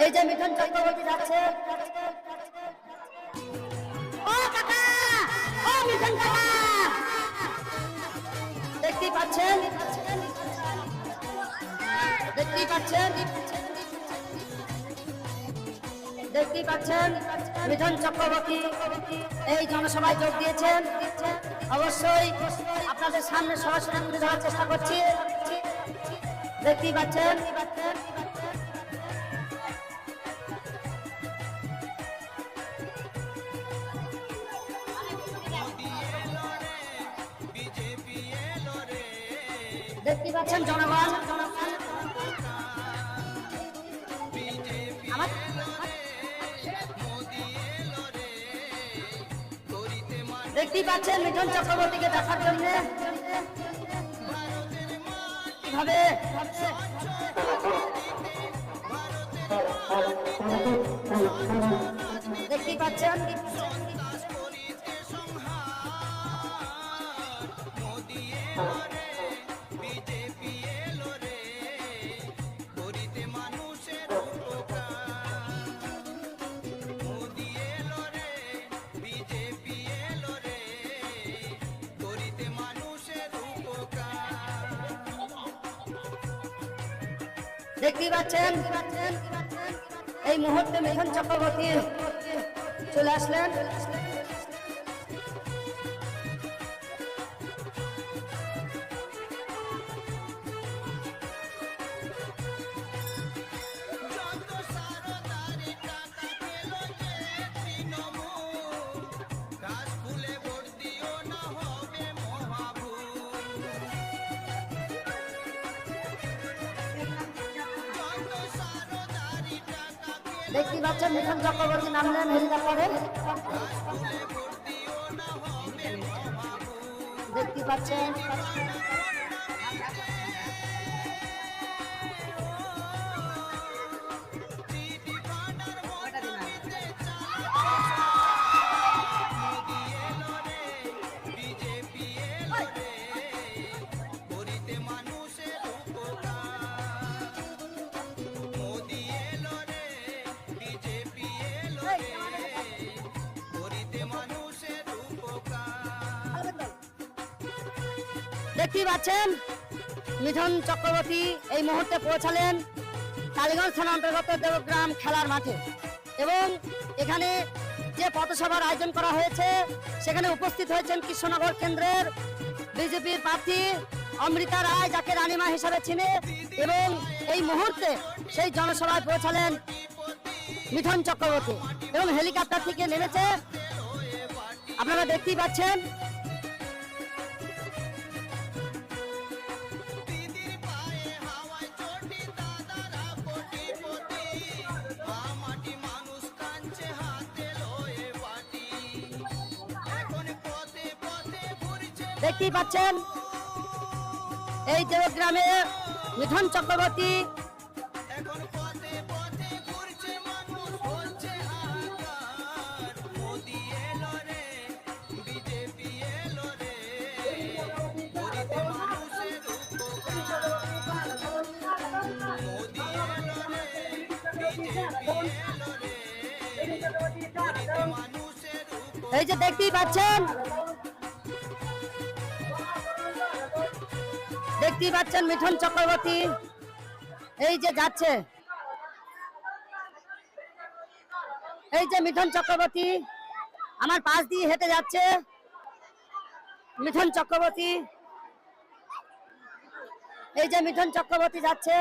এই যে মিঠুন চক্রবর্তী যাচ্ছে। ও কাকা, ও মিঠুন কাকা, দেখতেই পাচ্ছেন, দেখতেই পাচ্ছেন, দেখতেই পাচ্ছেন মিঠুন চক্রবর্তী এই জনসভায় যোগ দিয়েছেন। অবশ্যই আপনাদের সামনে সরাসরি তুলে ধরার চেষ্টা করছি। দেখতেই পাচ্ছেন, দেখতেই পাচ্ছেন জনগণ। দেখতেই পাচ্ছেন মিঠুন চক্রবর্তীকে দেখার জন্য কিভাবে দেখতেই পাচ্ছেন। দেখতেই পাচ্ছেন এই মুহূর্তে মিঠুন চক্রবর্তী চলে আসলেন। দেখতেই পাচ্ছেন মিঠুন চক্রবর্তী নামলেন হেলিকপ্টারে। দেখতেই পাচ্ছেন দেখতেই পাচ্ছেন মিঠুন চক্রবর্তী এই মুহূর্তে পৌঁছালেন টালিগঞ্জ থানা অন্তর্গত দেবগ্রাম খেলার মাঠে এবং এখানে যে পথসভার আয়োজন করা হয়েছে সেখানে উপস্থিত হয়েছেন কৃষ্ণনগর কেন্দ্রের বিজেপির প্রার্থী অমৃতা রায়, যাকে রানীমা হিসাবে চিনে, এবং এই মুহূর্তে সেই জনসভায় পৌঁছালেন মিঠুন চক্রবর্তী এবং হেলিকপ্টার থেকে নেমেছে। আপনারা দেখতেই পাচ্ছেন। দেখতেই পাচ্ছেন এই দেবগ্রামে মিঠুন চক্রবর্তী এই যে দেখতেই পাচ্ছেন, দেখতেই পাচ্ছেন মিঠুন চক্রবর্তী এই যে যাচ্ছে। এই যে মিঠুন চক্রবর্তী আমার পাশ দিয়ে হেঁটে যাচ্ছে। মিঠুন চক্রবর্তী, এই যে মিঠুন চক্রবর্তী যাচ্ছে।